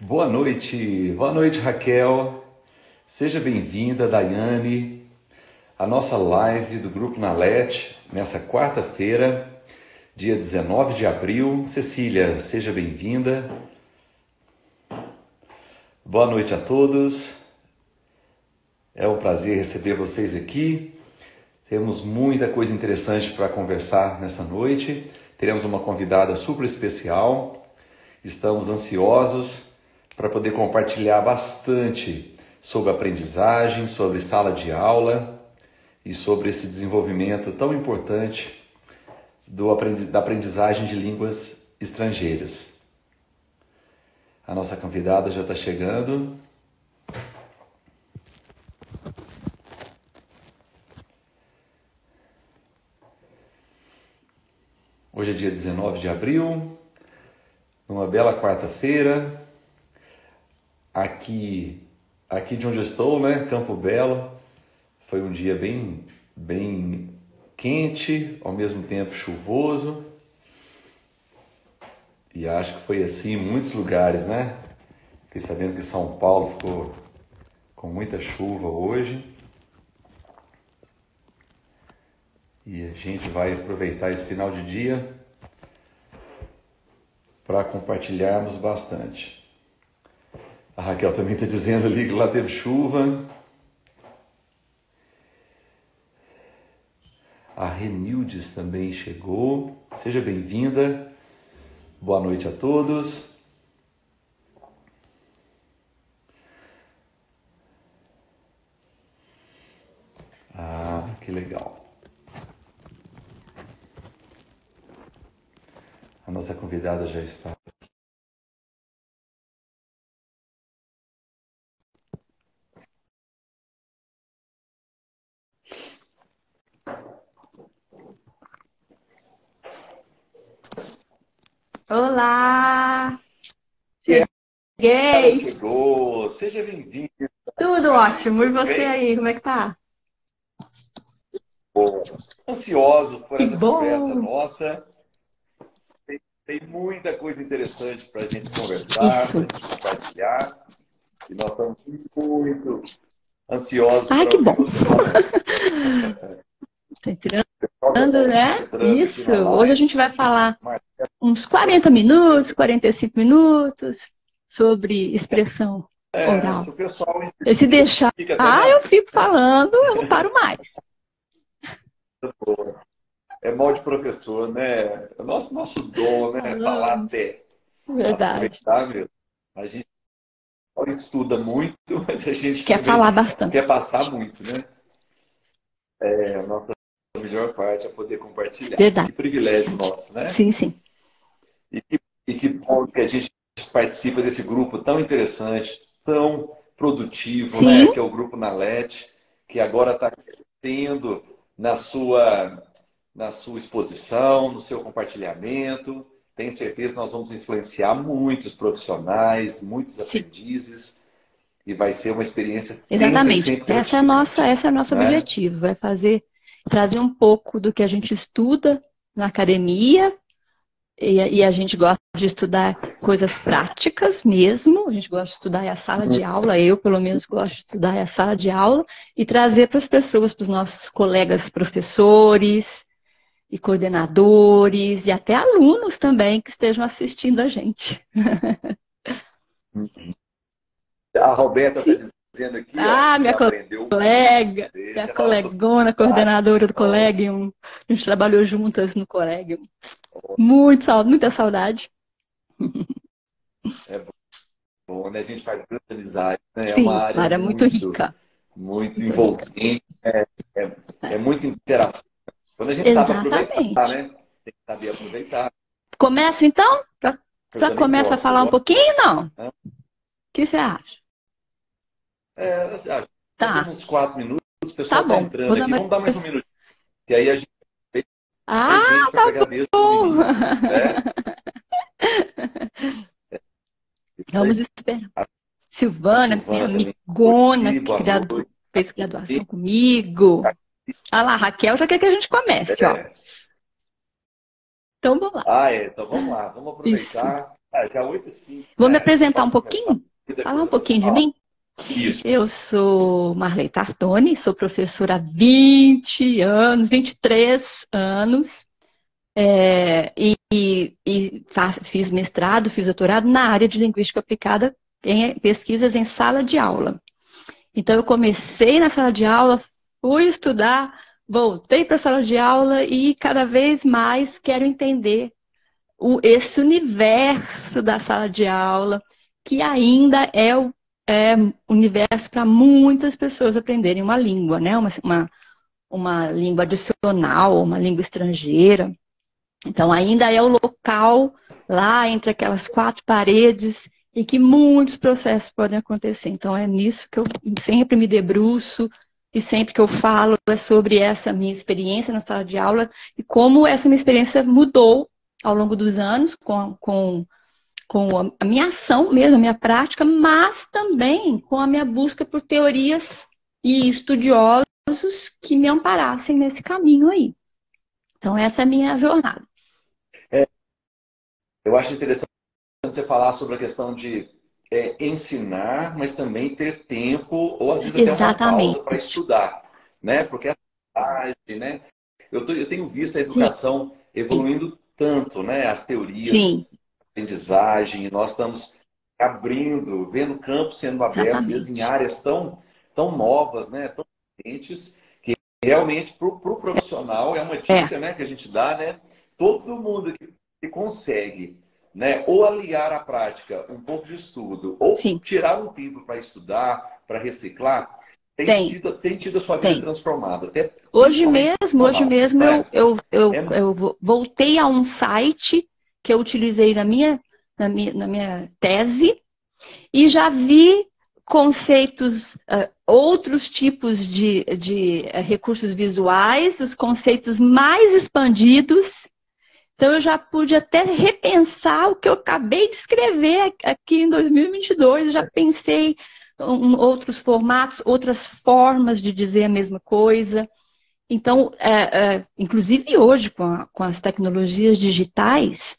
Boa noite Raquel. Seja bem-vinda, Daiane, à nossa live do Grupo Nalet, nessa quarta-feira, dia 19 de abril. Cecília, seja bem-vinda. Boa noite a todos. É um prazer receber vocês aqui. Temos muita coisa interessante para conversar nessa noite. Teremos uma convidada super especial. Estamos ansiosos para poder compartilhar bastante sobre aprendizagem, sobre sala de aula e sobre esse desenvolvimento tão importante da aprendizagem de línguas estrangeiras. A nossa convidada já está chegando. Hoje é dia 19 de abril, numa bela quarta-feira. Aqui de onde eu estou, né, Campo Belo, foi um dia bem quente, ao mesmo tempo chuvoso. E acho que foi assim em muitos lugares, né? Fiquei sabendo que São Paulo ficou com muita chuva hoje. E a gente vai aproveitar esse final de dia para compartilharmos bastante. A Raquel também está dizendo ali que lá teve chuva. A Renildes também chegou. Seja bem-vinda. Boa noite a todos. Ah, que legal. A nossa convidada já está. Olá! Ela Cheguei! chegou. Seja bem-vinda. Tudo ótimo. E você aí, como é que tá? Bom, ansiosos por Que essa conversa bom! nossa. Tem muita coisa interessante para a gente conversar, Isso. para a gente compartilhar. E nós estamos muito ansiosos Ai, para que ouvir bom! você falar. Tá entrando, né? Entrando aqui Isso. na Hoje a live. gente vai falar uns 40 minutos, 45 minutos sobre expressão Se oral. o pessoal E se deixar, fica até eu mais. fico falando, eu não paro mais. É mal de professor, né? É nosso dom, né? Falar Falando. até. Verdade. Aproveitar mesmo. A gente estuda muito, mas a gente Quer também falar bastante. quer passar muito, né? A nossa melhor parte é poder compartilhar. Que Verdade. privilégio nosso, né? Sim, sim. E que bom que a gente participa desse grupo tão interessante, tão produtivo, né? Sim, Que é o Grupo Nalet, que agora está crescendo na sua exposição, no seu compartilhamento. Tenho certeza que nós vamos influenciar muitos profissionais, muitos sim. aprendizes, e vai ser uma experiência sempre, Exatamente. sempre gratificante, Esse é o nosso né? objetivo, vai trazer um pouco do que a gente estuda na academia, e a gente gosta de estudar coisas práticas mesmo, a gente gosta de estudar a sala de aula, eu pelo menos gosto de estudar a sala de aula, e trazer para as pessoas, para os nossos colegas professores e coordenadores, e até alunos também que estejam assistindo a gente. A Roberta está Sim. dizendo aqui, ó, Ah, que minha aprendeu muito. colega, minha Esse é nosso colegona, destaque. coordenadora do Nossa, Collegium. A gente trabalhou juntas no Collegium. Muita saudade. é bom, né? A gente faz grande amizade, né? É uma Sim, área área muito muito, rica. muito Muito rica. envolvente, é muita interação. Quando a gente sabe aproveitar, Exatamente. né? Tem que saber aproveitar. Começo então? Eu Para também começar a gosto, eu falar um gosto. pouquinho, não? O Né? que você acha? Assim, já temos Tá, uns 4 minutos, o tá pessoal está bom. Vou entrando dar aqui. mais. Vamos dar mais um minuto. Que aí a gente mais Ah, gente para tá pegar desde o bom. início, né? Isso aí. Vamos esperar. A Silvana, minha Silvana também chegou amigona, aqui, boa noite. fez graduação comigo. Ah lá, Raquel já quer que a gente comece, ó. É. Então vamos lá. Então vamos lá, vamos Isso. aproveitar. Já 8h05. Vou me apresentar um pouquinho? Falar um pouquinho de mim? Isso. Eu sou Marley Tartoni, sou professora há 20 anos, 23 anos, fiz mestrado, fiz doutorado na área de linguística aplicada em pesquisas em sala de aula. Então, eu comecei na sala de aula, fui estudar, voltei para a sala de aula e cada vez mais quero entender esse universo da sala de aula, que ainda é o universo para muitas pessoas aprenderem uma língua, né? Uma língua adicional, uma língua estrangeira. Então, ainda é o local lá entre aquelas quatro paredes em que muitos processos podem acontecer. Então, é nisso que eu sempre me debruço e sempre que eu falo é sobre essa minha experiência na sala de aula e como essa minha experiência mudou ao longo dos anos com a minha ação mesmo, a minha prática, mas também com a minha busca por teorias e estudiosos que me amparassem nesse caminho aí. Então, essa é a minha jornada. Eu acho interessante você falar sobre a questão de ensinar, mas também ter tempo, ou às vezes até uma pausa para estudar, né? Porque a né? Eu tenho visto a educação evoluindo tanto, né? As teorias, aprendizagem, nós estamos abrindo, vendo campos sendo abertos, às vezes em áreas tão novas, né? Tão diferentes, que realmente para o profissional é uma dica, né? Que a gente dá, né? Todo mundo que consegue, né, ou aliar à prática um pouco de estudo, ou tirar um tempo para estudar, para reciclar, tem tido a sua vida transformada. Até hoje mesmo eu voltei a um site que eu utilizei na minha tese e já vi conceitos, outros tipos de recursos visuais, os conceitos mais expandidos. Então, eu já pude até repensar o que eu acabei de escrever aqui em 2022. Eu já pensei em outros formatos, outras formas de dizer a mesma coisa. Então, inclusive hoje, com as tecnologias digitais,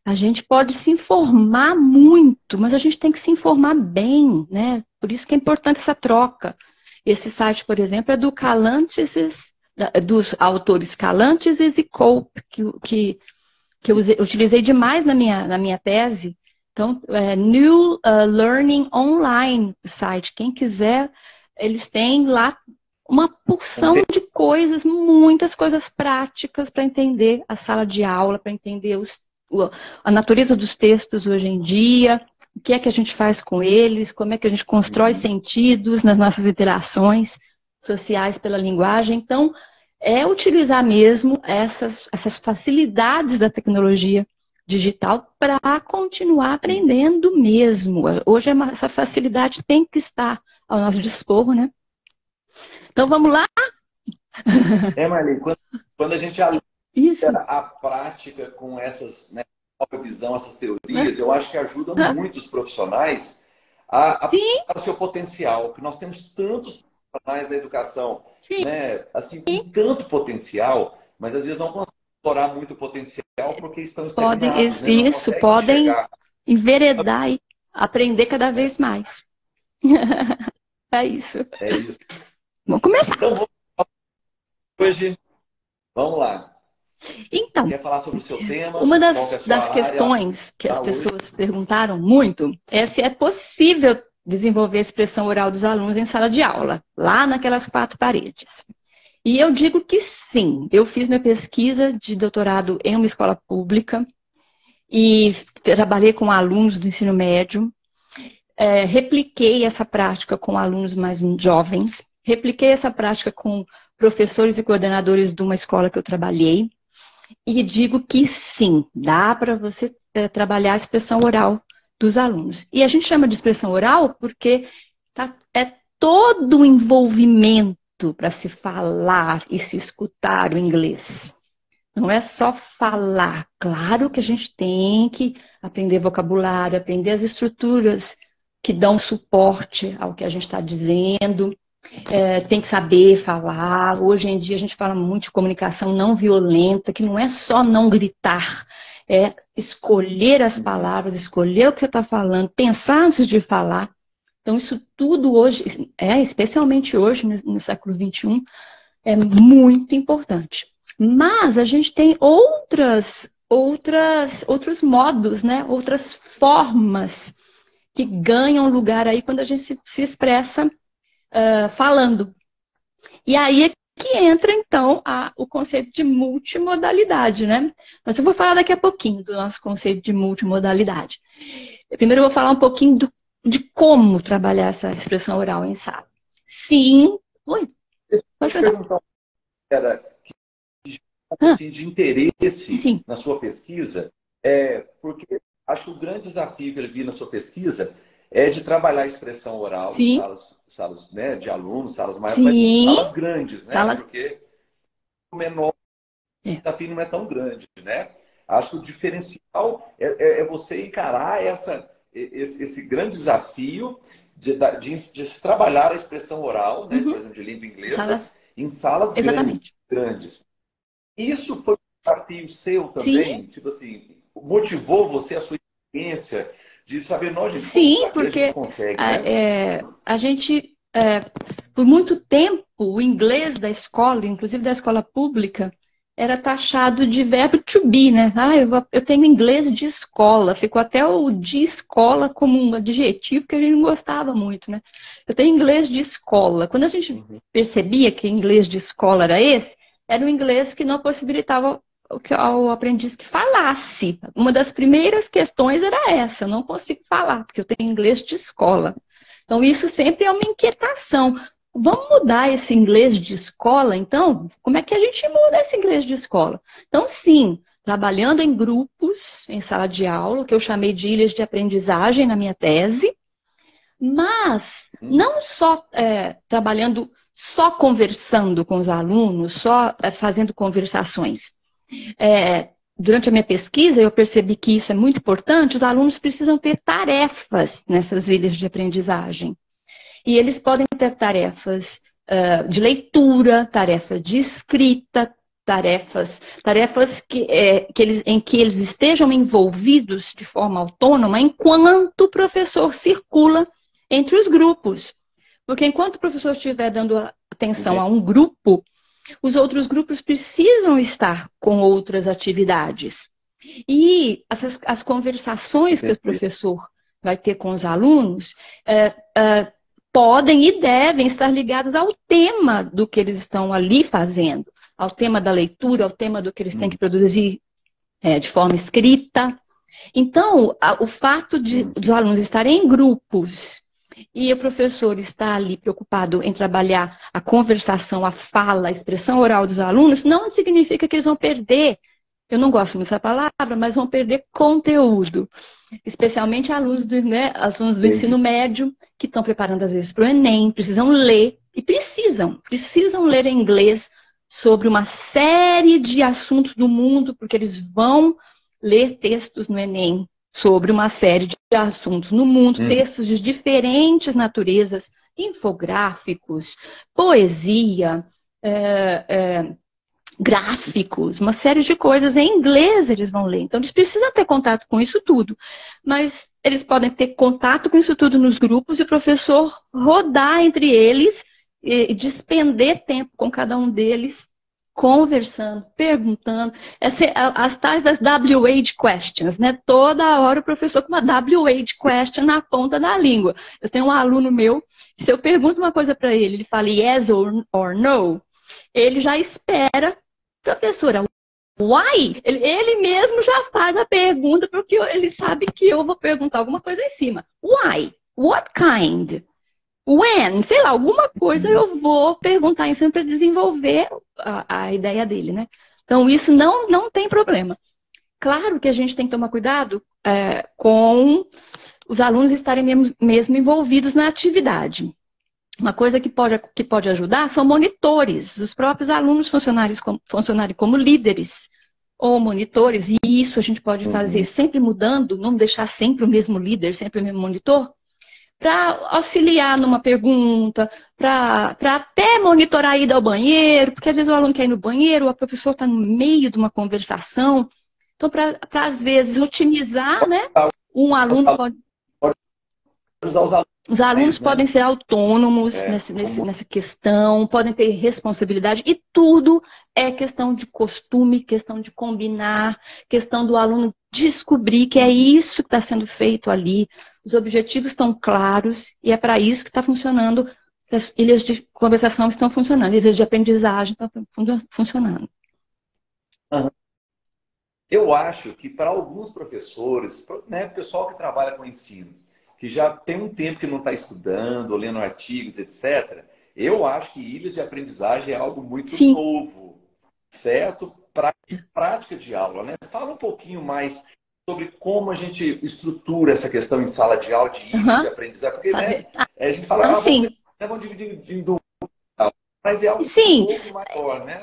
a gente pode se informar muito, mas a gente tem que se informar bem, né? Por isso que é importante essa troca. Esse site, por exemplo, é do Calantes, dos autores Calantes e Cope, que eu utilizei demais na minha tese. Então, New Learning Online, o site. Quem quiser, eles têm lá uma porção de coisas, muitas coisas práticas para entender a sala de aula, para entender a natureza dos textos hoje em dia, o que é que a gente faz com eles, como é que a gente constrói sentidos nas nossas interações sociais pela linguagem. Então, utilizar mesmo essas facilidades da tecnologia digital para continuar aprendendo mesmo. Hoje essa facilidade tem que estar ao nosso dispor, né? Então vamos lá? Marley, quando a gente alia a prática com essas, né, nova visão, essas teorias, eu acho que ajuda muito os profissionais a aproveitar o seu potencial, porque nós temos tantos profissionais da educação, né, assim, com tanto potencial, mas às vezes não conseguem explorar muito o potencial porque estão estagnados. Podem enveredar e aprender cada vez mais. É isso. É isso. Vamos começar. Então, hoje, vamos lá. Então, quer falar sobre o seu tema? Uma das questões que as pessoas perguntaram muito é se é possível desenvolver a expressão oral dos alunos em sala de aula, lá naquelas quatro paredes. E eu digo que sim. Eu fiz minha pesquisa de doutorado em uma escola pública e trabalhei com alunos do ensino médio, repliquei essa prática com alunos mais jovens, repliquei essa prática com professores e coordenadores de uma escola que eu trabalhei, e digo que sim, dá para você trabalhar a expressão oral dos alunos. E a gente chama de expressão oral porque é todo o envolvimento para se falar e se escutar o inglês. Não é só falar. Claro que a gente tem que aprender vocabulário, aprender as estruturas que dão suporte ao que a gente está dizendo. Tem que saber falar. Hoje em dia a gente fala muito de comunicação não violenta, que não é só não gritar, é escolher as palavras, escolher o que você está falando, pensar antes de falar. Então, isso tudo hoje, especialmente hoje, no século XXI, é muito importante. Mas a gente tem outros modos, né? Outras formas que ganham lugar aí quando a gente se expressa falando. E aí é que entra, então, o conceito de multimodalidade, né? Mas eu vou falar daqui a pouquinho do nosso conceito de multimodalidade. Primeiro eu vou falar um pouquinho de como trabalhar essa expressão oral em sala. Sim. Oi. Pode perguntar. Era assim, de interesse Sim. na sua pesquisa, porque acho que o grande desafio que ele viu na sua pesquisa é de trabalhar a expressão oral em salas, né, de alunos, salas maiores, mas salas grandes, né? Porque o menor desafio não é tão grande, né? Acho que o diferencial é você encarar esse grande desafio de se trabalhar a expressão oral, né, por exemplo, de língua inglesa, em salas grandes. Isso foi um desafio seu também? Tipo assim, motivou você, a sua experiência de saber nós de Sim, porque a gente consegue, né? A gente, por muito tempo, o inglês da escola, inclusive da escola pública, era taxado de verbo to be, né? Eu tenho inglês de escola, ficou até o de escola como um adjetivo que a gente não gostava muito, né? Eu tenho inglês de escola. Quando a gente percebia que inglês de escola era um inglês que não possibilitava ao aprendiz que falasse. Uma das primeiras questões era essa, eu não consigo falar, porque eu tenho inglês de escola. Então, isso sempre é uma inquietação. Vamos mudar esse inglês de escola, então? Como é que a gente muda esse inglês de escola? Então, sim, trabalhando em grupos, em sala de aula, que eu chamei de ilhas de aprendizagem na minha tese, mas não só trabalhando, só conversando com os alunos, só fazendo conversações. Durante a minha pesquisa, eu percebi que isso é muito importante, os alunos precisam ter tarefas nessas ilhas de aprendizagem. E eles podem ter tarefas de leitura, tarefas de escrita, tarefas em que eles estejam envolvidos de forma autônoma enquanto o professor circula entre os grupos. Porque enquanto o professor estiver dando atenção a um grupo, os outros grupos precisam estar com outras atividades. E as conversações que o professor vai ter com os alunos podem e devem estar ligadas ao tema do que eles estão ali fazendo, ao tema da leitura, ao tema do que eles têm que produzir de forma escrita. Então, o fato dos alunos estarem em grupos e o professor está ali preocupado em trabalhar a conversação, a fala, a expressão oral dos alunos, não significa que eles vão perder, eu não gosto muito dessa palavra, mas vão perder conteúdo. Especialmente alunos do ensino médio, que estão preparando às vezes para o Enem, precisam ler, e precisam ler em inglês sobre uma série de assuntos do mundo, porque eles vão ler textos no Enem sobre uma série de assuntos no mundo, textos de diferentes naturezas, infográficos, poesia, gráficos, uma série de coisas em inglês eles vão ler. Então, eles precisam ter contato com isso tudo. Mas eles podem ter contato com isso tudo nos grupos e o professor rodar entre eles e despender tempo com cada um deles, conversando, perguntando. As tais das WH questions, né? Toda hora o professor com uma WH question na ponta da língua. Eu tenho um aluno meu, se eu pergunto uma coisa para ele, ele fala yes or no, ele já espera, professora, why? Ele mesmo já faz a pergunta, porque ele sabe que eu vou perguntar alguma coisa em cima. Why? What kind? When? Sei lá, alguma coisa eu vou perguntar em cima para desenvolver a ideia dele, né? Então, isso não tem problema. Claro que a gente tem que tomar cuidado com os alunos estarem mesmo envolvidos na atividade. Uma coisa que pode ajudar são monitores, os próprios alunos funcionarem como líderes ou monitores, e isso a gente pode fazer sempre mudando, não deixar sempre o mesmo líder, sempre o mesmo monitor, para auxiliar numa pergunta, para até monitorar a ida ao banheiro, porque às vezes o aluno quer ir no banheiro, o professor está no meio de uma conversação, Então, para às vezes otimizar, né? Um aluno pode usar os alunos. Os alunos podem ser autônomos como... nessa questão, podem ter responsabilidade, e tudo é questão de costume, questão de combinar, questão do aluno descobrir que é isso que está sendo feito ali. Os objetivos estão claros e é para isso que está funcionando, que as ilhas de conversação estão funcionando, ilhas de aprendizagem estão funcionando. Eu acho que para alguns professores, né, pessoal que trabalha com ensino, que já tem um tempo que não está estudando, ou lendo artigos, etc., eu acho que ilhas de aprendizagem é algo muito Sim. novo, certo? Para prática de aula, né? Fala um pouquinho mais sobre como a gente estrutura essa questão em sala de aula de ilhas de aprendizagem, porque né, a gente fala, vamos dividir em dupla, mas é algo um pouco maior, né?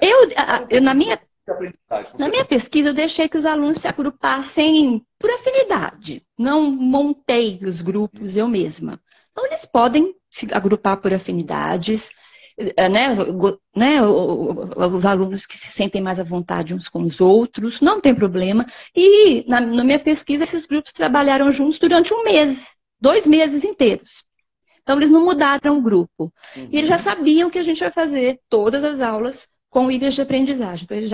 Na minha pesquisa, eu deixei que os alunos se agrupassem por afinidade. Não montei os grupos eu mesma. Então, eles podem se agrupar por afinidades, né? Os alunos que se sentem mais à vontade uns com os outros, não tem problema. E, na minha pesquisa, esses grupos trabalharam juntos durante 1 mês, 2 meses inteiros. Então, eles não mudaram o grupo. E eles já sabiam que a gente ia fazer todas as aulas com ilhas de aprendizagem. Então, eles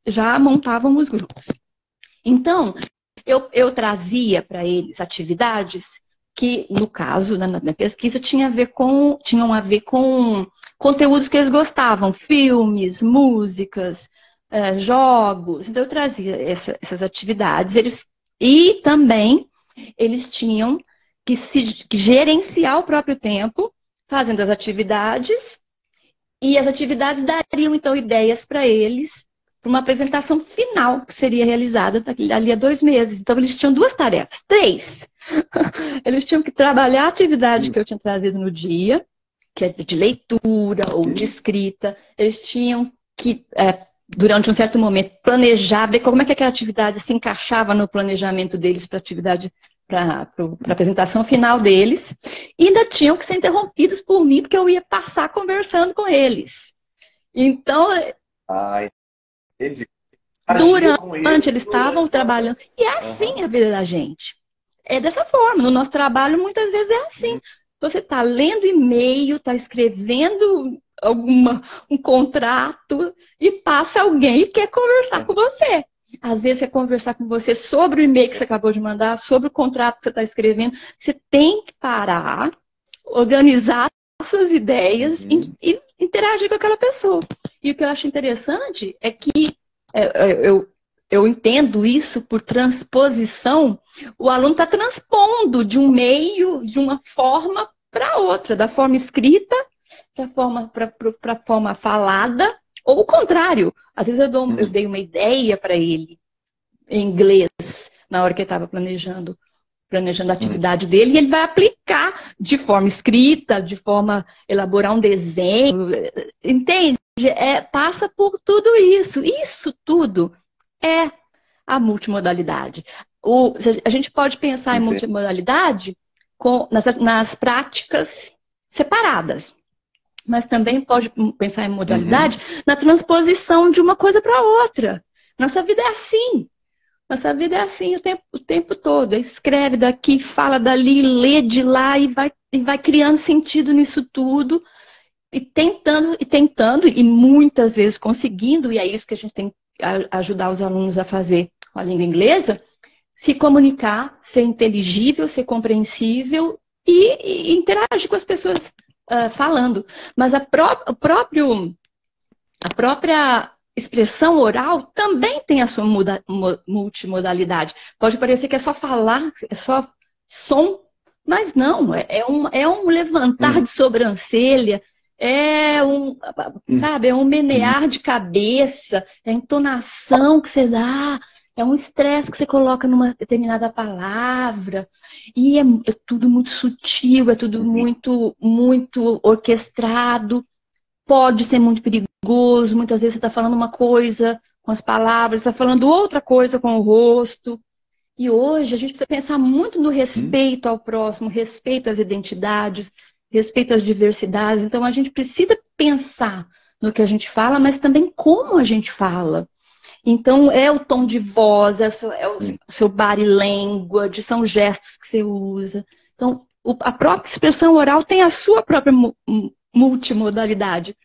já montavam os grupos. Então, eu trazia para eles atividades que, no caso, na minha pesquisa, tinham a ver com conteúdos que eles gostavam. Filmes, músicas, jogos. Então, eu trazia essas atividades. E também, eles tinham que gerenciar o próprio tempo, fazendo as atividades. E as atividades dariam, então, ideias para eles, para uma apresentação final que seria realizada ali a 2 meses. Então, eles tinham 2 tarefas, 3. Eles tinham que trabalhar a atividade que eu tinha trazido no dia, que é de leitura ou de escrita. Eles tinham que, durante um certo momento, planejar, ver como é que aquela atividade se encaixava no planejamento deles para a atividade, para a apresentação final deles, e ainda tinham que ser interrompidos por mim, porque eu ia passar conversando com eles. Então, entendi. Durante eles estavam trabalhando. E é assim a vida da gente. É dessa forma. No nosso trabalho, muitas vezes é assim. Você está lendo e-mail, está escrevendo um contrato e passa alguém e quer conversar com você. Às vezes quer conversar com você sobre o e-mail que você acabou de mandar, sobre o contrato que você está escrevendo. Você tem que parar, organizar suas ideias e interagir com aquela pessoa. E o que eu acho interessante é que eu entendo isso por transposição. O aluno está transpondo de um meio, de uma forma para outra, da forma escrita para a forma falada, ou o contrário. Às vezes eu dei uma ideia para ele em inglês, na hora que ele estava planejando a atividade dele, e ele vai aplicar de forma escrita, de forma elaborar um desenho, entende? Passa por tudo isso. Isso tudo é a multimodalidade. A gente pode pensar em multimodalidade nas práticas separadas, mas também pode pensar em modalidade na transposição de uma coisa para outra. Nossa vida é assim. Nossa vida é assim o tempo todo. Escreve daqui, fala dali, lê de lá e vai criando sentido nisso tudo. E tentando, e muitas vezes conseguindo, e é isso que a gente tem que ajudar os alunos a fazer com a língua inglesa, se comunicar, ser inteligível, ser compreensível e interagir com as pessoas falando. Mas a própria expressão oral também tem a sua multimodalidade. Pode parecer que é só falar, é só som, mas não, é um levantar de sobrancelha, é um menear de cabeça, é a entonação que você dá, é um estresse que você coloca numa determinada palavra, e é tudo muito sutil, é tudo muito, muito orquestrado, pode ser muito perigoso, muitas vezes você está falando uma coisa com as palavras, está falando outra coisa com o rosto. E hoje a gente precisa pensar muito no respeito ao próximo, respeito às identidades, respeito às diversidades. Então a gente precisa pensar no que a gente fala, mas também como a gente fala. Então, é o tom de voz, é o seu body language, são gestos que você usa. Então, a própria expressão oral tem a sua própria multimodalidade.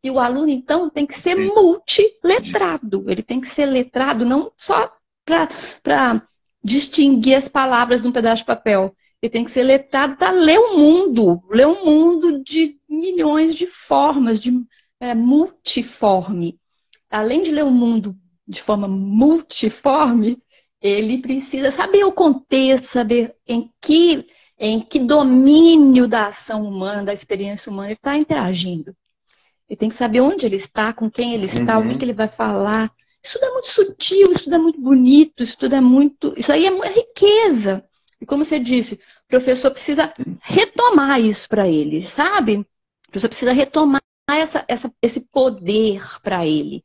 E o aluno, então, tem que ser multiletrado. Ele tem que ser letrado não só para distinguir as palavras de um pedaço de papel. Ele tem que ser letrado para ler um mundo de milhões de formas, multiforme. Além de ler o mundo de forma multiforme, ele precisa saber o contexto, saber em que domínio da ação humana, da experiência humana ele está interagindo. Ele tem que saber onde ele está, com quem ele está, o que ele vai falar. Isso tudo é muito sutil, isso tudo é muito bonito, isso aí é riqueza. E como você disse, o professor precisa retomar isso para ele, sabe? O professor precisa retomar esse poder para ele.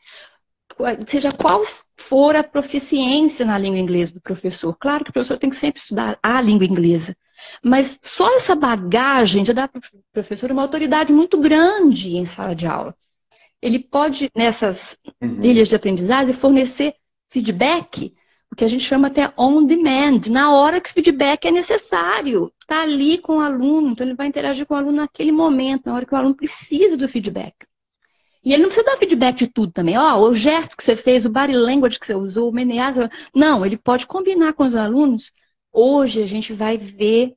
Seja qual for a proficiência na língua inglesa do professor. Claro que o professor tem que sempre estudar a língua inglesa. Mas só essa bagagem já dá para o professor uma autoridade muito grande em sala de aula. Ele pode, nessas ilhas de aprendizagem, fornecer feedback, o que a gente chama até on demand, na hora que o feedback é necessário. Está ali com o aluno, então ele vai interagir com o aluno naquele momento, na hora que o aluno precisa do feedback. E ele não precisa dar feedback de tudo também. O gesto que você fez, o body language que você usou, o meneado. Não, ele pode combinar com os alunos. Hoje a gente vai ver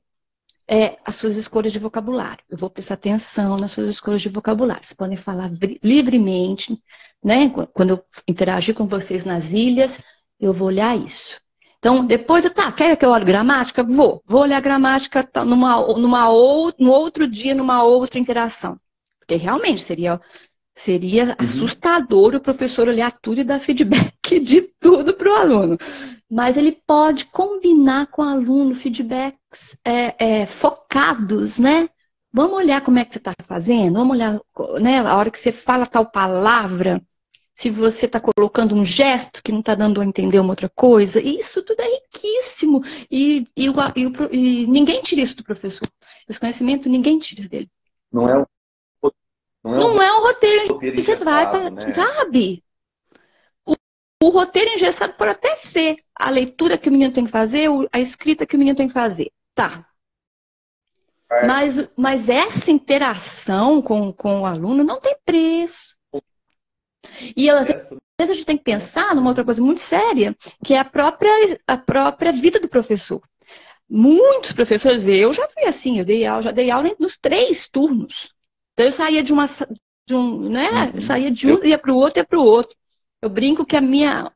as suas escolhas de vocabulário. Eu vou prestar atenção nas suas escolhas de vocabulário. Vocês podem falar livremente, né? Quando eu interagir com vocês nas ilhas, eu vou olhar isso. Então, depois, quer que eu olhe gramática? Vou olhar a gramática no outro dia, numa outra interação. Porque realmente seria assustador o professor olhar tudo e dar feedback de tudo para o aluno. Mas ele pode combinar com o aluno feedbacks focados, né? Vamos olhar como é que você está fazendo, vamos olhar, né, a hora que você fala tal palavra, se você está colocando um gesto que não está dando a entender uma outra coisa. Isso tudo é riquíssimo. E ninguém tira isso do professor. Esse conhecimento ninguém tira dele. Não é um roteiro você vai, né? sabe? O roteiro engessado pode até ser a leitura que o menino tem que fazer, a escrita que o menino tem que fazer. Tá. Mas essa interação com o aluno não tem preço. E às vezes a gente tem que pensar numa outra coisa muito séria, que é a própria vida do professor. Muitos professores, eu já fui assim, eu já dei aula nos 3 turnos. Então eu saía ia para o outro. Eu brinco que a minha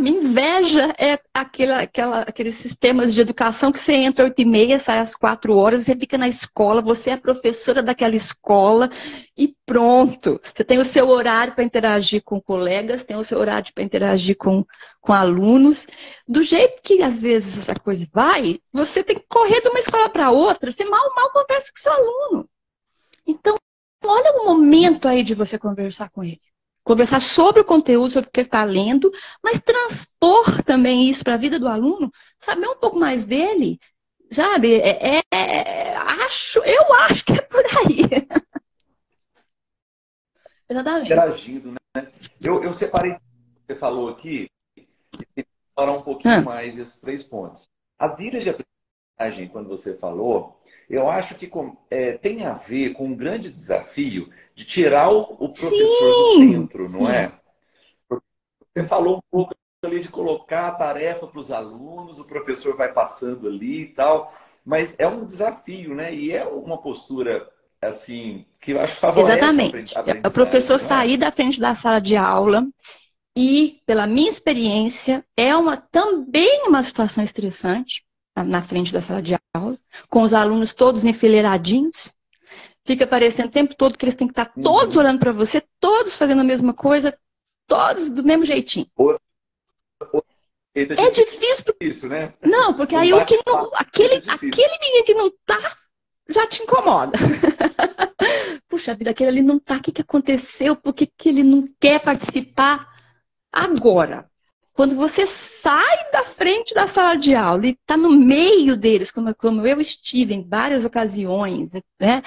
inveja é aqueles sistemas de educação que você entra às 8h30, sai às 4h, você fica na escola, você é a professora daquela escola e pronto. Você tem o seu horário para interagir com colegas, tem o seu horário para interagir com alunos. Do jeito que às vezes essa coisa vai, você tem que correr de uma escola para outra, você mal conversa com o seu aluno. Então, olha o momento aí de você conversar com ele. Conversar sobre o conteúdo, sobre o que ele está lendo, mas transpor também isso para a vida do aluno, saber um pouco mais dele, sabe? Eu acho que é por aí. Exatamente. Interagindo, né? Eu separei o que você falou aqui e falar um pouquinho mais esses 3 pontos. As ilhas de aprendizagem, quando você falou, eu acho que tem a ver com um grande desafio de tirar o professor do centro, não é? Você falou um pouco ali de colocar a tarefa para os alunos, o professor vai passando ali e tal, mas é um desafio, né? E é uma postura, assim, que eu acho que favorece exatamente. É o professor sair da frente da sala de aula e, pela minha experiência, também uma situação estressante na frente da sala de aula, com os alunos todos enfileiradinhos. Fica parecendo o tempo todo que eles têm que estar todos olhando para você, todos fazendo a mesma coisa, todos do mesmo jeitinho. É difícil. Isso, né? Não, porque aí aquele menino que não tá, já te incomoda. Puxa vida, aquele ali não tá, o que aconteceu? Por que ele não quer participar? Agora, quando você sai da frente da sala de aula e está no meio deles, como eu estive em várias ocasiões, né?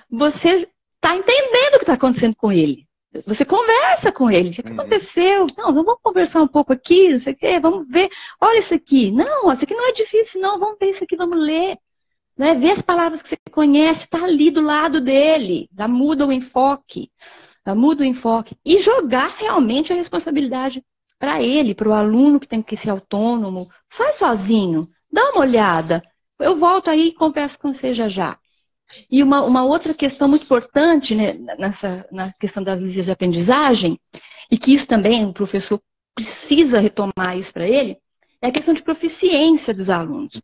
Você está entendendo o que está acontecendo com ele. Você conversa com ele. O que aconteceu? Não, vamos conversar um pouco aqui, não sei o quê, vamos ver. Olha isso aqui. Não, isso aqui não é difícil, não. Vamos ver isso aqui, vamos ler. Né? Ver as palavras que você conhece, está ali do lado dele. Já muda o enfoque. Já muda o enfoque. E jogar realmente a responsabilidade para ele, para o aluno que tem que ser autônomo. Faz sozinho. Dá uma olhada. Eu volto aí e converso com você já já. E uma outra questão muito importante, né, na questão das listas de aprendizagem, e que isso também o professor precisa retomar isso para ele, é a questão de proficiência dos alunos.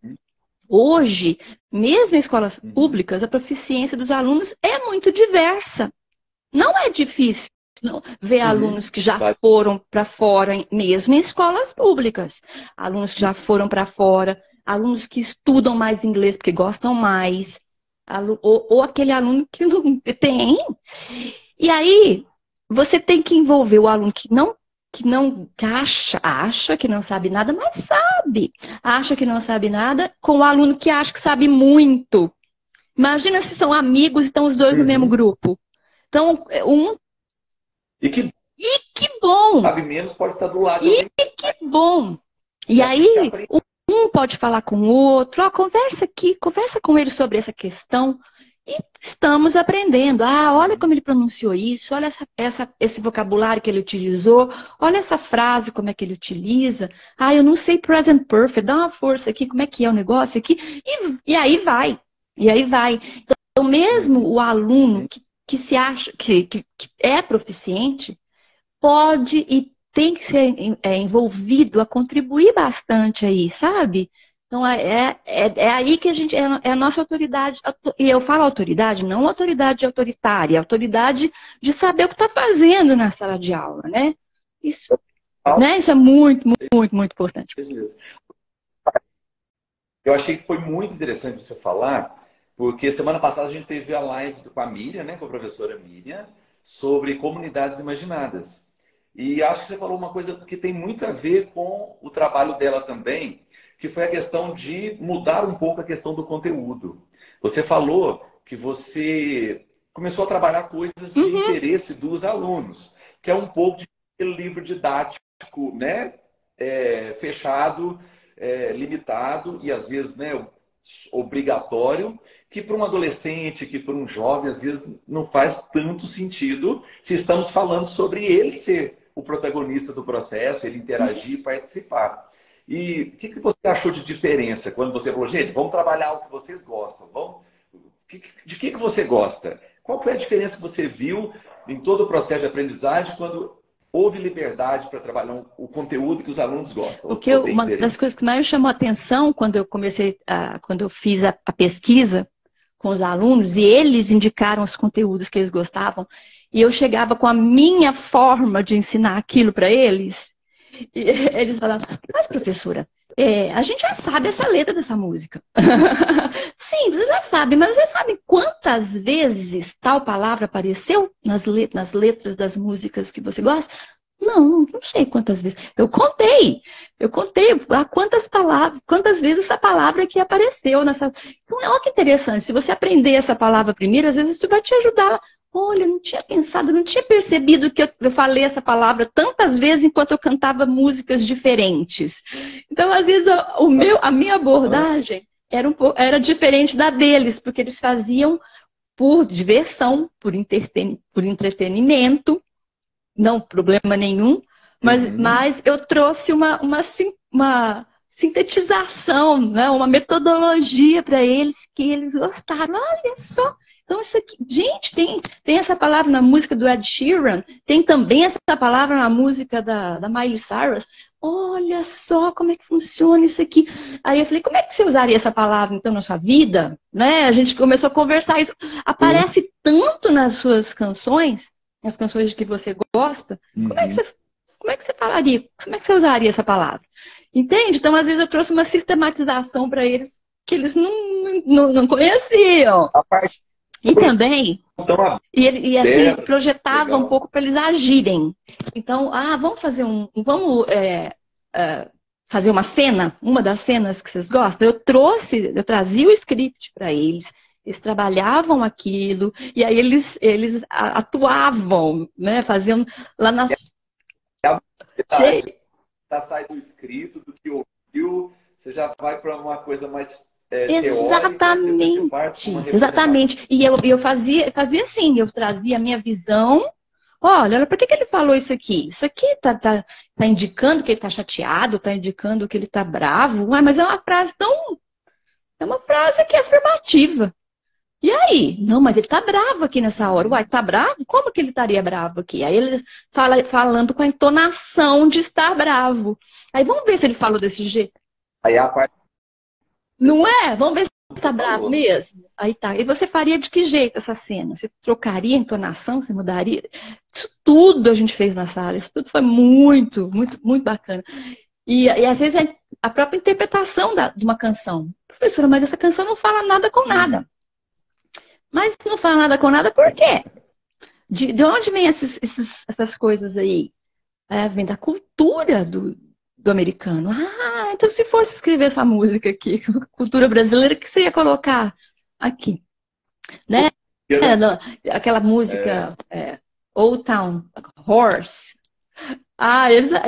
Hoje, mesmo em escolas públicas, a proficiência dos alunos é muito diversa. Não é difícil ver alunos que já foram para fora, mesmo em escolas públicas. Alunos que já foram para fora, alunos que estudam mais inglês porque gostam mais. Ou aquele aluno que não tem. E aí, você tem que envolver o aluno que acha que não sabe nada, mas sabe. Acha que não sabe nada, com o aluno que acha que sabe muito. Imagina se são amigos e estão os dois no mesmo grupo. Então, E que bom! Sabe menos pode estar do lado. E que bom! E aí, um pode falar com o outro, conversa aqui, conversa com ele sobre essa questão. E estamos aprendendo. Olha como ele pronunciou isso, olha esse vocabulário que ele utilizou, olha essa frase, como é que ele utiliza. Eu não sei present perfect, dá uma força aqui, como é que é o negócio aqui. E aí vai. E aí vai. Então, mesmo o aluno que se acha que é proficiente, pode e tem que ser envolvido a contribuir bastante aí, sabe? Então, é aí que a gente, é a nossa autoridade, e eu falo autoridade, não autoridade autoritária, autoridade de saber o que está fazendo na sala de aula, né? Isso é muito, muito, muito importante. Eu achei que foi muito interessante você falar, porque semana passada a gente teve a live com a Miriam, né, com a professora Miriam, sobre comunidades imaginadas. E acho que você falou uma coisa que tem muito a ver com o trabalho dela também, que foi a questão de mudar um pouco a questão do conteúdo. Você falou que você começou a trabalhar coisas de interesse dos alunos, que é um pouco de livro didático, né? Fechado, limitado e às vezes, né, obrigatório, que para um adolescente, que para um jovem, às vezes não faz tanto sentido se estamos falando sobre ele ser o protagonista do processo, ele interagir e participar. E o que você achou de diferença quando você falou, gente, vamos trabalhar o que vocês gostam, de que você gosta? Qual foi a diferença que você viu em todo o processo de aprendizagem quando houve liberdade para trabalhar o conteúdo que os alunos gostam? Uma das coisas que mais me chamou a atenção quando eu fiz a pesquisa com os alunos, e eles indicaram os conteúdos que eles gostavam, e eu chegava com a minha forma de ensinar aquilo para eles, e eles falavam, mas professora, a gente já sabe essa letra dessa música. Sim, você já sabe, mas você sabe quantas vezes tal palavra apareceu nas letras das músicas que você gosta? Não sei quantas vezes. Eu contei quantas vezes essa palavra aqui apareceu nessa. Então, olha que interessante. Se você aprender essa palavra primeiro, às vezes isso vai te ajudar. Olha, não tinha pensado, não tinha percebido que eu falei essa palavra tantas vezes enquanto eu cantava músicas diferentes. Então, às vezes, a minha abordagem era diferente da deles, porque eles faziam por diversão, por entretenimento. Não problema nenhum, mas eu trouxe uma sintetização, né? Uma metodologia para eles que eles gostaram. Olha só, então isso aqui, gente, tem essa palavra na música do Ed Sheeran, tem também essa palavra na música da Miley Cyrus. Olha só como é que funciona isso aqui. Aí eu falei, como é que você usaria essa palavra então na sua vida? Né? A gente começou a conversar isso. Aparece tanto nas suas canções, as canções de que você gosta, como é que você falaria? Como é que você usaria essa palavra? Entende? Então, às vezes, eu trouxe uma sistematização para eles que eles não conheciam. E também, e assim, projetava um pouco para eles agirem. Então, vamos fazer fazer uma cena, uma das cenas que vocês gostam. Eu trazia o script para eles. Eles trabalhavam aquilo, e aí eles atuavam, né? Faziam lá nas... É a habilidade. Já sai do escrito, do que ouviu, você já vai para uma coisa mais teórica, depois você parte para uma Exatamente, representação. exatamente. E eu fazia assim, eu trazia a minha visão. Olha, por que ele falou isso aqui? Isso aqui tá indicando que ele tá chateado, tá indicando que ele tá bravo. Ué, mas é uma frase tão... É uma frase que é afirmativa. E aí? Não, mas ele tá bravo aqui nessa hora. Uai, tá bravo? Como que ele estaria bravo aqui? Aí ele falando com a entonação de estar bravo. Aí vamos ver se ele falou desse jeito. Aí a parte Não é? Vamos ver se está que bravo falou. mesmo. Aí tá. E você faria de que jeito essa cena? Você trocaria a entonação? Você mudaria? Isso tudo a gente fez na sala. Isso tudo foi muito, muito, muito bacana. E às vezes a própria interpretação de uma canção. Professora, mas essa canção não fala nada com nada. Mas não fala nada com nada por quê? De onde vem essas coisas aí? Vem da cultura do americano. Ah, então se fosse escrever essa música aqui, cultura brasileira, o que você ia colocar aqui? Né? Aquela música Old Town Horse. Mas o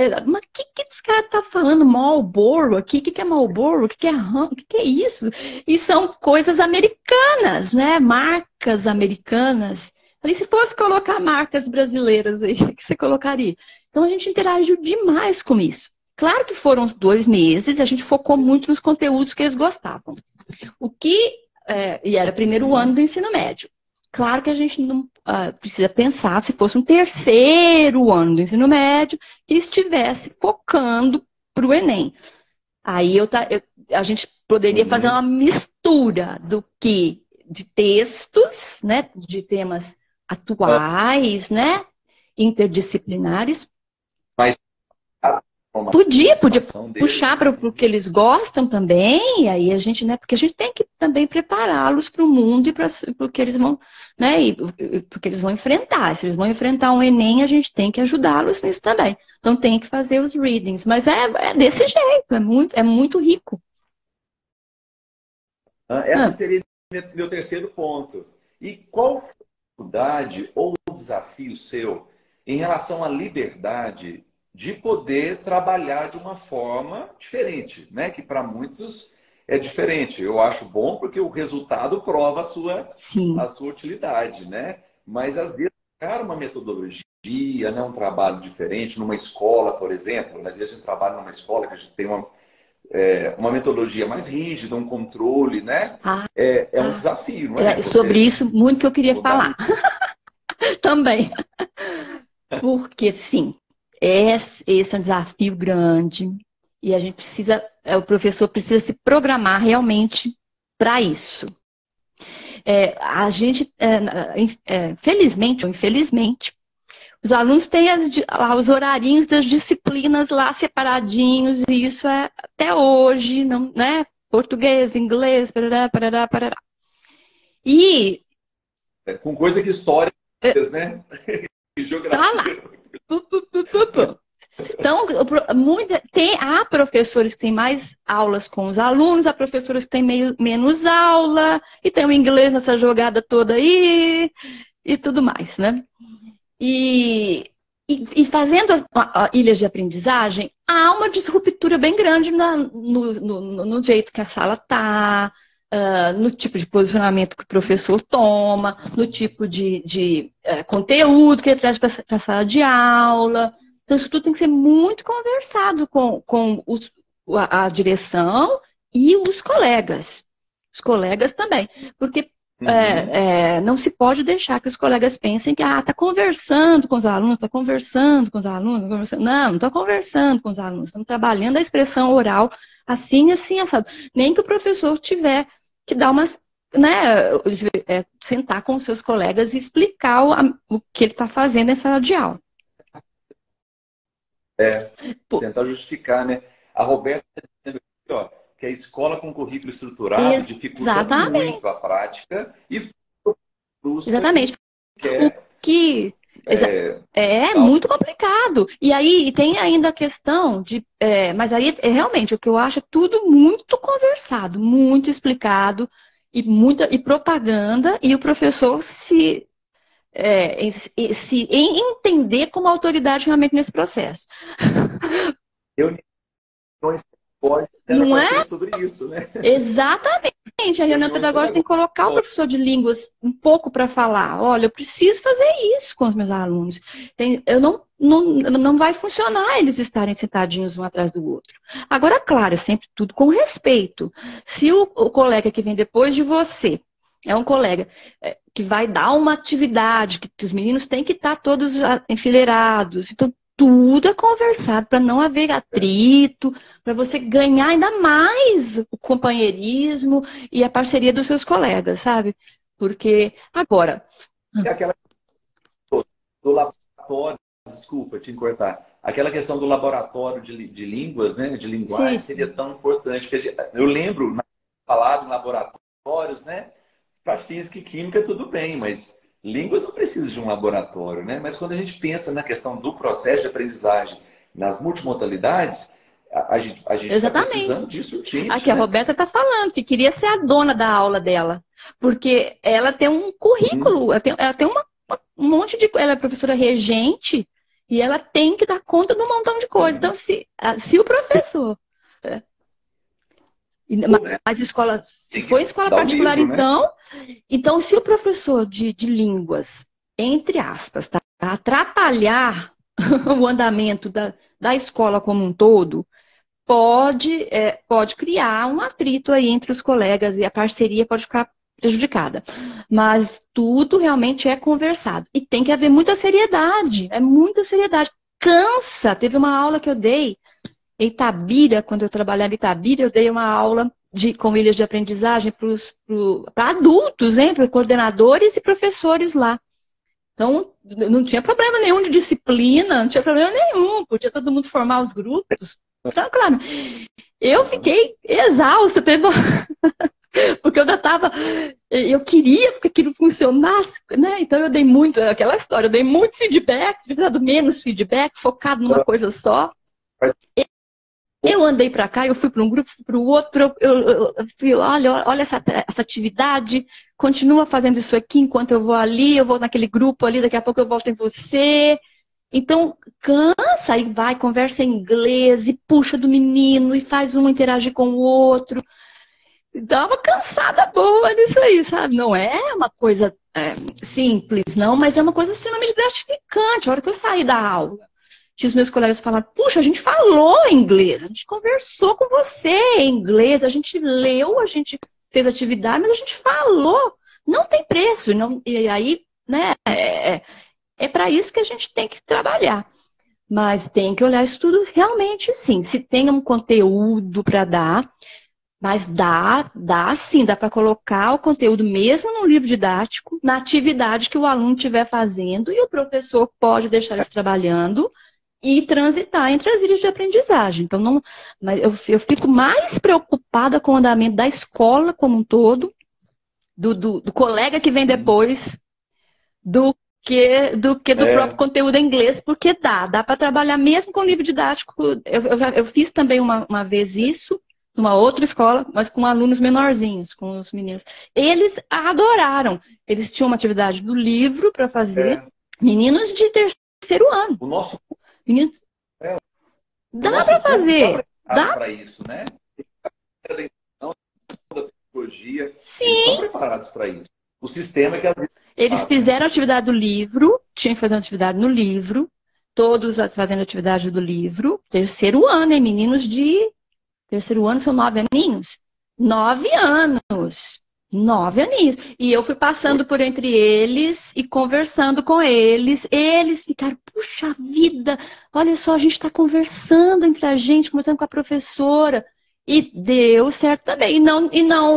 que esse cara tá falando? Marlboro aqui? O que é Marlboro? O que é isso? E são coisas americanas, né? Marcas americanas. Ali, se fosse colocar marcas brasileiras aí, o que você colocaria? Então a gente interagiu demais com isso. Claro que foram 2 meses, a gente focou muito nos conteúdos que eles gostavam. E era primeiro ano do ensino médio. Claro que a gente não precisa pensar se fosse um terceiro ano do ensino médio que estivesse focando para o Enem. Aí a gente poderia fazer uma mistura de textos, né, de temas atuais, né, interdisciplinares. Mas Podia puxar para o que eles gostam também, e aí a gente, né, porque a gente tem que também prepará-los para o mundo e para o que eles vão, né, e porque eles vão enfrentar. Se eles vão enfrentar um Enem, a gente tem que ajudá-los nisso também. Então tem que fazer os readings, mas é desse jeito, é muito rico. Esse seria meu terceiro ponto. E qual foi a dificuldade ou desafio seu em relação à liberdade de poder trabalhar de uma forma diferente, né? Que para muitos é diferente. Eu acho bom porque o resultado prova a sua utilidade, né? Mas às vezes, cara, uma metodologia, né? Um trabalho diferente, numa escola, por exemplo. Às vezes a gente trabalha numa escola que a gente tem uma metodologia mais rígida, um controle, né? É um desafio, não é? Sobre isso, muito que eu queria falar. Também. Porque, sim, esse é um desafio grande e a gente precisa, o professor precisa se programar realmente para isso. A gente, felizmente ou infelizmente, os alunos têm os horarinhos das disciplinas lá separadinhos, e isso é até hoje, não, né? Português, inglês, parará, parará, parará. E... com coisa que história, né? Geografia. Tá lá. Então, há professores que têm mais aulas com os alunos, há professores que têm menos aula, e tem o inglês nessa jogada toda aí, e tudo mais, né? E fazendo ilhas de aprendizagem, há uma disruptura bem grande no jeito que a sala está, no tipo de posicionamento que o professor toma, no tipo de conteúdo que ele traz para a sala de aula. Então, isso tudo tem que ser muito conversado com a direção e os colegas. Os colegas também. Porque não se pode deixar que os colegas pensem que está conversando com os alunos, está conversando com os alunos, conversando. Não está conversando com os alunos, estamos trabalhando a expressão oral assim, assim, assado. Nem que o professor tiver que dar umas, né, sentar com os seus colegas e explicar o que ele está fazendo em sala de aula. Tentar justificar, né? A Roberta está dizendo aqui, ó, que a escola com currículo estruturado dificulta muito a prática e frustra. Exatamente. É muito complicado. E aí tem ainda a questão de... mas aí realmente o que eu acho é tudo muito conversado, muito explicado. e propaganda, e o professor se entender como autoridade realmente nesse processo. Reuniões pedagógicas Não para é? ser sobre isso, né? Exatamente. A reunião Reuniões pedagógica tem que pedagógicas. colocar o professor de línguas um pouco para falar. Olha, eu preciso fazer isso com os meus alunos. Não vai funcionar eles estarem sentadinhos um atrás do outro. Agora, claro, sempre tudo com respeito. Se o colega que vem depois de você é um colega que vai dar uma atividade, que os meninos têm que estar todos enfileirados, então tudo é conversado para não haver atrito, para você ganhar ainda mais o companheirismo e a parceria dos seus colegas, sabe? Porque agora. E aquela do laboratório, desculpa te cortar, aquela questão do laboratório de línguas, né, de linguagem, Sim. seria tão importante. Eu lembro, falar em laboratórios, né, para física e química tudo bem, mas línguas não precisa de um laboratório, né? Mas quando a gente pensa na questão do processo de aprendizagem nas multimodalidades, a gente está Exatamente. precisando disso urgente, Aqui a né? Roberta está falando que queria ser a dona da aula dela, porque ela tem um currículo, ela tem um monte de. Ela é professora regente e ela tem que dar conta de um montão de coisas. Então, se o professor. Mas escola, se for escola Dá o particular, livro, né? então se o professor de línguas, entre aspas, atrapalhar o andamento da escola como um todo, pode criar um atrito aí entre os colegas e a parceria pode ficar prejudicada. Mas tudo realmente é conversado. E tem que haver muita seriedade, é muita seriedade. Cansa! Teve uma aula que eu dei em Itabira, quando eu trabalhava em Itabira, eu dei uma aula com ilhas de aprendizagem para adultos, hein? Para coordenadores e professores lá. Então, não tinha problema nenhum de disciplina, não tinha problema nenhum, podia todo mundo formar os grupos. Então, claro, eu fiquei exausta, porque eu queria que aquilo funcionasse, né? Então eu dei muito, aquela história, eu dei muito feedback, precisava menos feedback, focado numa coisa só. Eu andei para cá, eu fui para um grupo, fui para o outro, eu fui, olha essa atividade, continua fazendo isso aqui enquanto eu vou ali, eu vou naquele grupo ali, daqui a pouco eu volto em você. Então, cansa e vai, conversa em inglês, e puxa do menino, e faz um interagir com o outro. Dá uma cansada boa nisso aí, sabe? Não é uma coisa simples, não, mas é uma coisa extremamente gratificante. A hora que eu saí da aula, os meus colegas falaram, puxa, a gente falou inglês, a gente conversou com você em inglês, a gente leu, a gente fez atividade, mas a gente falou. Não tem preço. E aí, né, é para isso que a gente tem que trabalhar. Mas tem que olhar isso tudo realmente, sim. Se tem um conteúdo para dar, mas dá sim, dá para colocar o conteúdo mesmo no livro didático, na atividade que o aluno estiver fazendo, e o professor pode deixar eles trabalhando e transitar entre as ilhas de aprendizagem. Então, mas eu fico mais preocupada com o andamento da escola como um todo, do colega que vem depois, do do próprio conteúdo em inglês, porque dá para trabalhar mesmo com o livro didático. Eu fiz também uma vez isso, numa outra escola, mas com alunos menorzinhos, com os meninos. Eles adoraram. Eles tinham uma atividade do livro para fazer, meninos de terceiro ano. O nosso Meninos, dá para fazer. Dá para isso, né? Da psicologia, sim. Eles estão preparados para isso. O sistema é que eles fizeram a atividade do livro, tinham que fazer uma atividade no livro, todos fazendo a atividade do livro, terceiro ano, hein? Meninos de terceiro ano são 9 aninhos? 9 anos. 9 aninhos. E eu fui passando por entre eles e conversando com eles. Eles ficaram, puxa vida, olha só, a gente está conversando entre a gente, conversando com a professora. E deu certo também.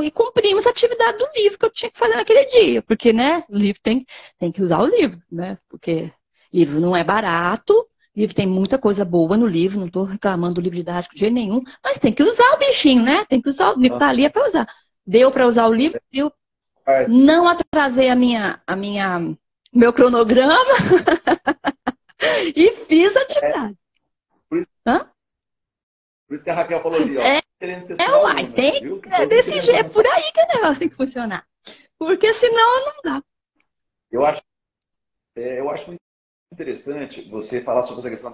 E cumprimos a atividade do livro que eu tinha que fazer naquele dia. Porque, né, o livro tem que usar o livro, né? Porque livro não é barato, livro tem muita coisa boa no livro, não estou reclamando do livro didático de jeito nenhum, mas tem que usar o bichinho, né? Tem que usar o livro, tá ali é para usar. Deu para usar o livro, deu. Não atrasei meu cronograma e fiz a atividade. Por isso, hã? Por isso que a Raquel falou ali, ó, É, querendo ser sua uai, aluna, tem, viu? é Todo mundo desse querendo jeito, ser é nosso por aluno. aí que o negócio tem que funcionar. Porque senão não dá. Eu acho, eu acho muito interessante você falar sobre essa questão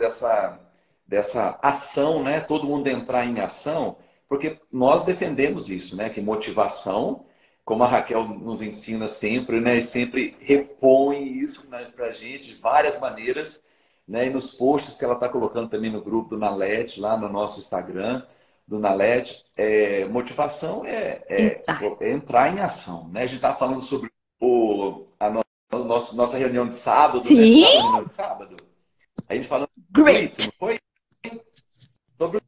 dessa ação, né? Todo mundo entrar em ação, porque nós defendemos isso, né? Que motivação, como a Raquel nos ensina sempre, né? E sempre repõe isso, né, para a gente de várias maneiras, né? E nos posts que ela está colocando também no grupo do Nalet, lá no nosso Instagram do Nalet, motivação Entrar. é entrar em ação, né? A gente está falando sobre nossa reunião de sábado, né? Você Sim, estava na reunião de sábado? A gente falando sobre grit, great. não foi? Sobre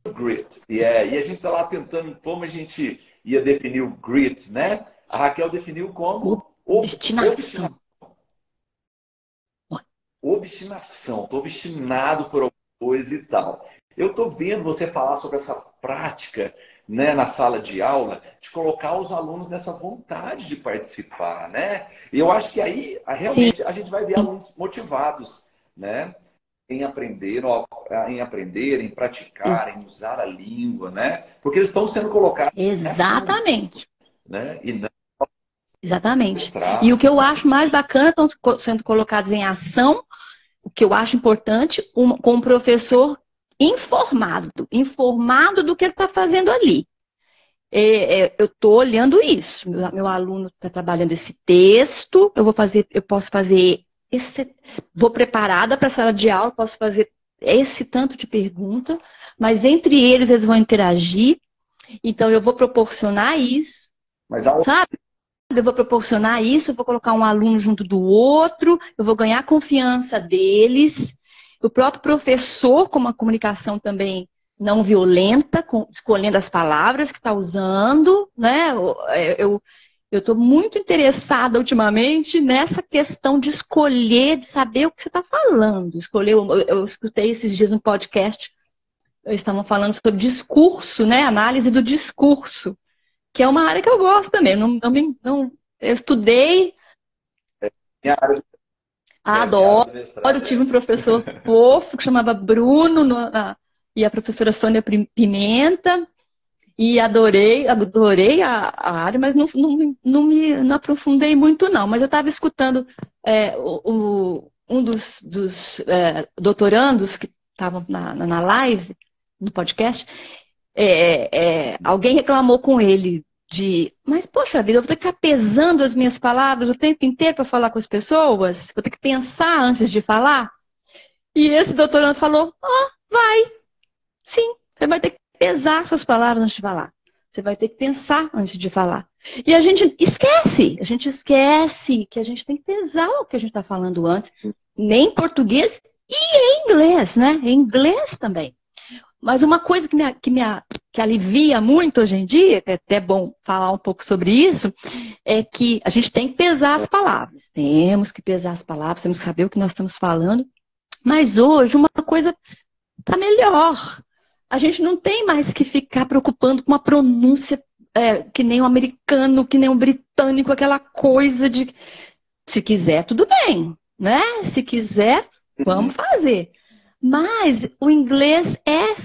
o grit. E a gente está lá tentando como a gente ia definir o grit, né? A Raquel definiu como obstinação. Obstinação. Obstinação. Estou obstinado por alguma coisa e tal. Eu estou vendo você falar sobre essa prática, né, na sala de aula, de colocar os alunos nessa vontade de participar, né? E eu acho que aí Sim, realmente a gente vai ver alunos motivados, né? Em aprender, em ex- praticar, em usar a língua, né? Porque eles estão sendo colocados em ação, exatamente. né? E não Exatamente. E o mostrar. que eu acho mais bacana estão sendo colocados em ação, o que eu acho importante, com um professor informado do que ele está fazendo ali. Eu estou olhando isso. Meu aluno está trabalhando esse texto, eu posso fazer vou preparada para a sala de aula, posso fazer esse tanto de pergunta, mas entre eles vão interagir, então eu vou proporcionar isso, Mas a sabe? Eu vou proporcionar isso, eu vou colocar um aluno junto do outro, eu vou ganhar a confiança deles. O próprio professor, com uma comunicação também não violenta, escolhendo as palavras que está usando, né? Eu estou muito interessada ultimamente nessa questão de escolher, de saber o que você está falando. Eu escutei esses dias um podcast, eles estavam falando sobre discurso, né? Análise do discurso, que é uma área que eu gosto também. Eu estudei, minha área, minha área adoro. do mestrado é Tive um essa. professor fofo que chamava Bruno e a professora Sônia Pimenta. E adorei a área, mas não aprofundei muito, não. Mas eu estava escutando um dos doutorandos que estavam na live, no podcast, alguém reclamou com ele mas poxa vida, eu vou ter que ficar pesando as minhas palavras o tempo inteiro para falar com as pessoas? Vou ter que pensar antes de falar? E esse doutorando falou, vai, sim, você vai ter que pesar suas palavras antes de falar. Você vai ter que pensar antes de falar. E a gente esquece que a gente tem que pesar o que a gente está falando antes, nem em português e em inglês, né? Em inglês também. Mas uma coisa que alivia muito hoje em dia, que é até bom falar um pouco sobre isso, é que a gente tem que pesar as palavras. Temos que pesar as palavras, temos que saber o que nós estamos falando. Mas hoje uma coisa está melhor. A gente não tem mais que ficar preocupando com uma pronúncia que nem o americano, que nem o britânico, aquela coisa de se quiser, tudo bem, né? Se quiser, vamos fazer. Mas o inglês é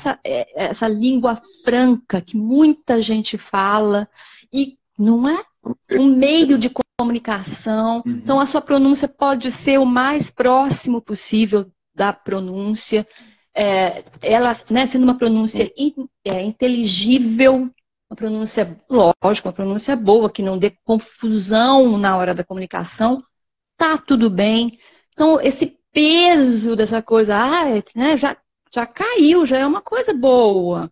essa língua franca que muita gente fala e não é um meio de comunicação. Então, a sua pronúncia pode ser o mais próximo possível da pronúncia. Ela, né, sendo uma pronúncia inteligível, uma pronúncia, lógico, uma pronúncia boa, que não dê confusão na hora da comunicação, tá tudo bem. Então, esse peso dessa coisa, né, já caiu, já é uma coisa boa.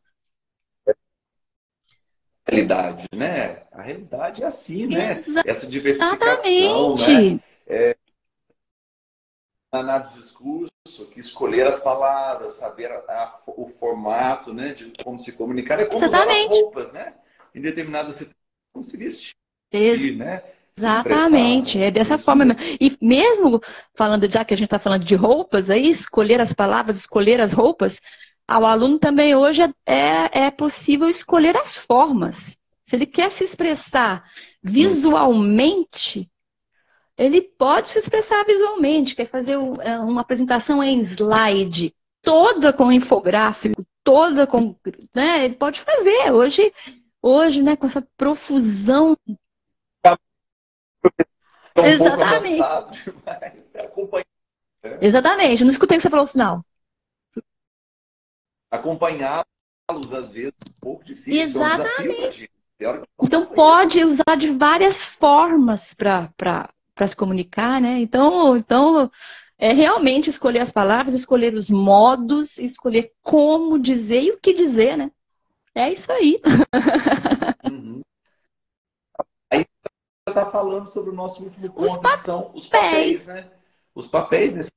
Realidade, né? A realidade é assim, né? Essa diversificação, né? Exatamente. Na discurso, que escolher as palavras, saber o formato, né, de como se comunicar, é como usar as Exatamente. roupas, né? Em determinadas situações, como se vestir, né? Se expressar, Exatamente, é é dessa isso forma mesmo. mesmo. E mesmo falando, já que a gente está falando de roupas, aí escolher as palavras, escolher as roupas, ao aluno também hoje é possível escolher as formas. Se ele quer se expressar visualmente, ele pode se expressar visualmente, quer fazer uma apresentação em slide, toda com infográfico, toda, né? Ele pode fazer. Hoje, né, com essa profusão. É um pouco Exatamente. avançado demais. Acompanhar, né? Exatamente. Não escutei o que você falou no final. Acompanhá-los, às vezes, é um pouco difícil, é um desafio para a Exatamente. gente. Tem hora que Então pode usar de várias formas para se comunicar, né? Então é realmente escolher as palavras, escolher os modos, escolher como dizer e o que dizer, né? É isso aí. uhum. Aí você está falando sobre o nosso último Os ponto, que são os papéis, papéis. né? Os papéis nesse,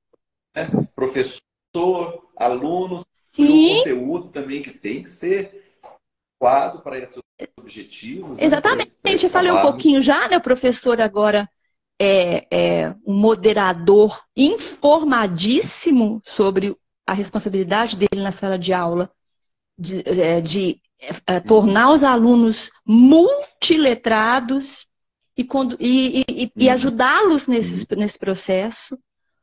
né? Professor, alunos, escolher um Sim, conteúdo também que tem que ser adequado para esses objetivos, né? Para exatamente. esse Eu falei um trabalho. pouquinho já, né? O professor agora é um moderador informadíssimo sobre a responsabilidade dele na sala de aula, de Uhum, tornar os alunos multiletrados e uhum, ajudá-los uhum, nesse processo.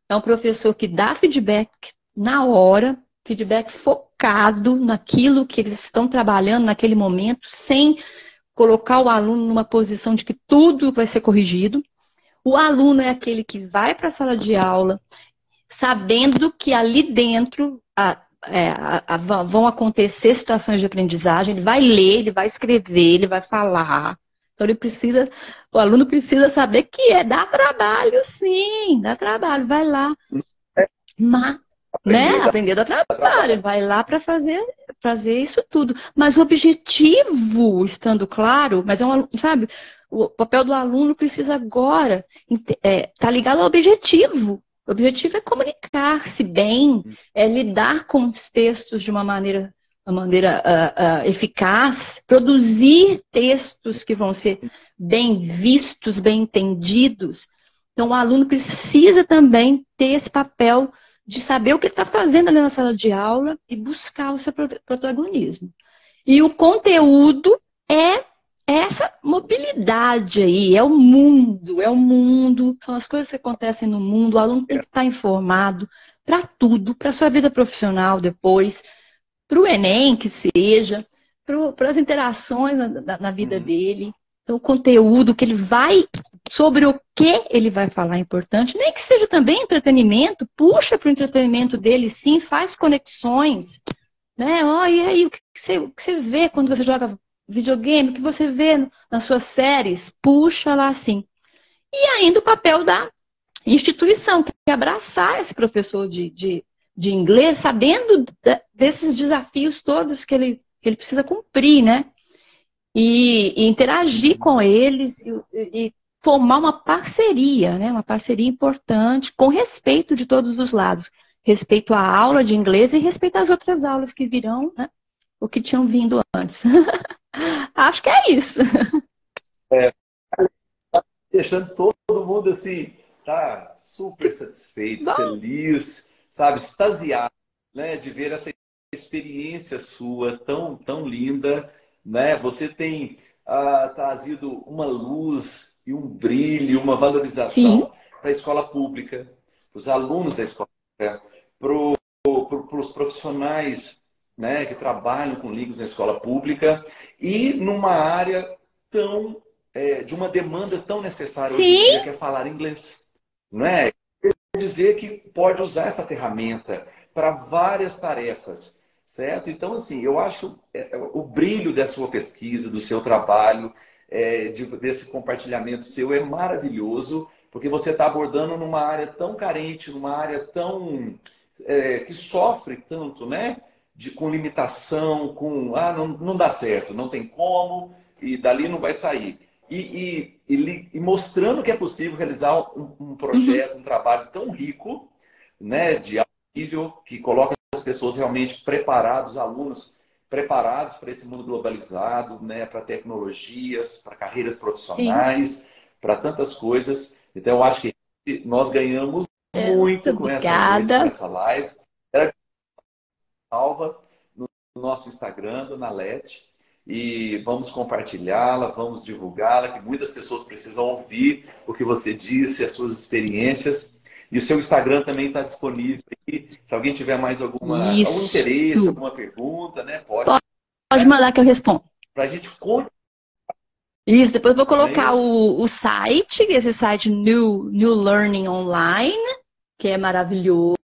É um professor que dá feedback na hora, feedback focado naquilo que eles estão trabalhando naquele momento, sem colocar o aluno numa posição de que tudo vai ser corrigido. O aluno é aquele que vai para a sala de aula sabendo que ali dentro vão acontecer situações de aprendizagem, ele vai ler, ele vai escrever, ele vai falar. Então o aluno precisa saber que dá trabalho, sim, dá trabalho, vai lá, mas, né? aprender Aprender dá a trabalho, ele trabalho. vai lá para fazer isso tudo. Mas o objetivo, estando claro, mas sabe, o papel do aluno precisa agora tá ligado ao objetivo. O objetivo é comunicar-se bem, é lidar com os textos de uma maneira eficaz, produzir textos que vão ser bem vistos, bem entendidos. Então, o aluno precisa também ter esse papel de saber o que ele está fazendo ali na sala de aula e buscar o seu protagonismo. E o conteúdo é essa mobilidade aí, é o mundo, são as coisas que acontecem no mundo, o aluno tem que estar informado para tudo, para a sua vida profissional depois, para o Enem que seja, para as interações na vida Uhum. dele. Então, o conteúdo que ele vai, sobre o que ele vai falar é importante, nem que seja também entretenimento, puxa para o entretenimento dele sim, faz conexões, né? Oh, e aí, o que você vê quando você joga videogame, o que você vê nas suas séries, puxa lá assim. E ainda o papel da instituição, que é abraçar esse professor de inglês, sabendo desses desafios todos que ele precisa cumprir, né? E interagir com eles e formar uma parceria, né? Uma parceria importante, com respeito de todos os lados. Respeito à aula de inglês e respeito às outras aulas que virão, né? O que tinham vindo antes. Acho que é isso. É, deixando todo mundo assim, tá super satisfeito, Bom, feliz, sabe, extasiado, né, de ver essa experiência sua tão linda, né? Você tem trazido uma luz e um brilho, uma sim, valorização para a escola pública, para os alunos da escola pública, para os profissionais, né, que trabalham com língua na escola pública e numa área tão de uma demanda tão necessária hoje em dia, sim, que é falar inglês. Não é? Quer dizer que pode usar essa ferramenta para várias tarefas, certo? Então, assim, eu acho que o brilho da sua pesquisa, do seu trabalho, desse compartilhamento seu é maravilhoso, porque você está abordando numa área tão carente, numa área tão que sofre tanto, né? Com limitação, com não dá certo, não tem como, e dali não vai sair. E mostrando que é possível realizar um uhum, projeto, um trabalho tão rico, né, de alto nível, que coloca as pessoas realmente preparadas, os alunos preparados para esse mundo globalizado, né, para tecnologias, para carreiras sim. profissionais, para tantas coisas. Então, eu acho que nós ganhamos Muito muito com essa noite, com obrigada. essa live. Era salva no nosso Instagram, Dona Lete, e vamos compartilhá-la, vamos divulgá-la, que muitas pessoas precisam ouvir o que você disse, as suas experiências. E o seu Instagram também está disponível aí. Se alguém tiver mais algum interesse, Isso. alguma pergunta, né? Pode, Pode né? mandar que eu respondo. Para a gente continuar, Isso, depois eu vou não é colocar isso? o site, esse site New Learning Online, que é maravilhoso,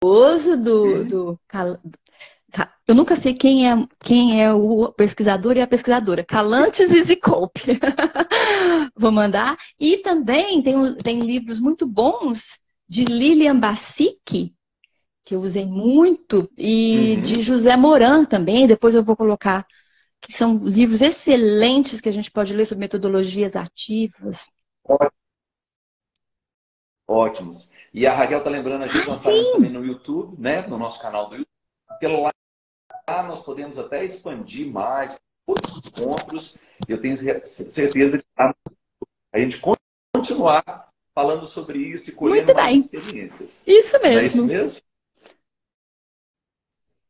eu nunca sei quem é o pesquisador e a pesquisadora. Calantes e Zikope. Vou mandar. E também tem livros muito bons de Lilian Bassic, que eu usei muito, e de Uhum. José Moran também. Depois eu vou colocar, que são livros excelentes que a gente pode ler sobre metodologias ativas. Ótimos. E a Raquel está lembrando a gente, Ah, nós estaremos também sim! no YouTube, né? No nosso canal do YouTube. Pelo lá nós podemos até expandir mais outros encontros. Eu tenho certeza que a gente continuar falando sobre isso e colhendo Muito mais bem. experiências. Isso Não é isso mesmo. mesmo?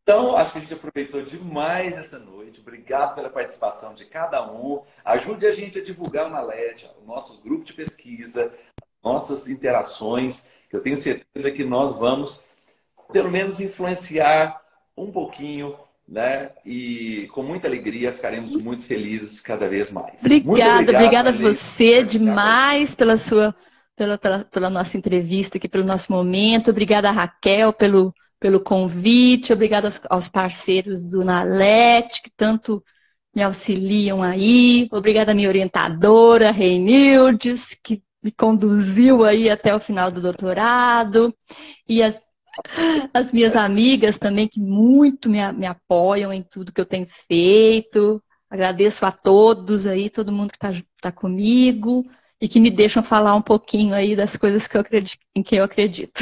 Então, acho que a gente aproveitou demais essa noite. Obrigado pela participação de cada um. Ajude a gente a divulgar na LET, o nosso grupo de pesquisa, nossas interações, que eu tenho certeza que nós vamos, pelo menos, influenciar um pouquinho, né? E com muita alegria ficaremos muito felizes cada vez mais. Muito obrigado, Obrigada a Marley, por você partilhar com a gente. demais pela nossa entrevista aqui, pelo nosso momento. Obrigada, Raquel, pelo convite. Obrigada aos parceiros do Nalet, que tanto me auxiliam aí. Obrigada à minha orientadora, Reinildes, que me conduziu aí até o final do doutorado. E as minhas amigas também, que muito me apoiam em tudo que eu tenho feito. Agradeço a todos aí, todo mundo que está comigo e que me deixam falar um pouquinho aí das coisas que em que eu acredito.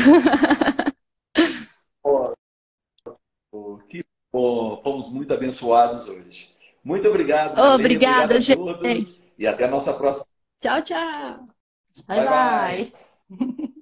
Que bom, fomos muito abençoados hoje. Muito obrigado, Marlene. Obrigado Obrigada, a gente. todos e até a nossa próxima. Tchau, tchau. Bye, Bye, bye. bye.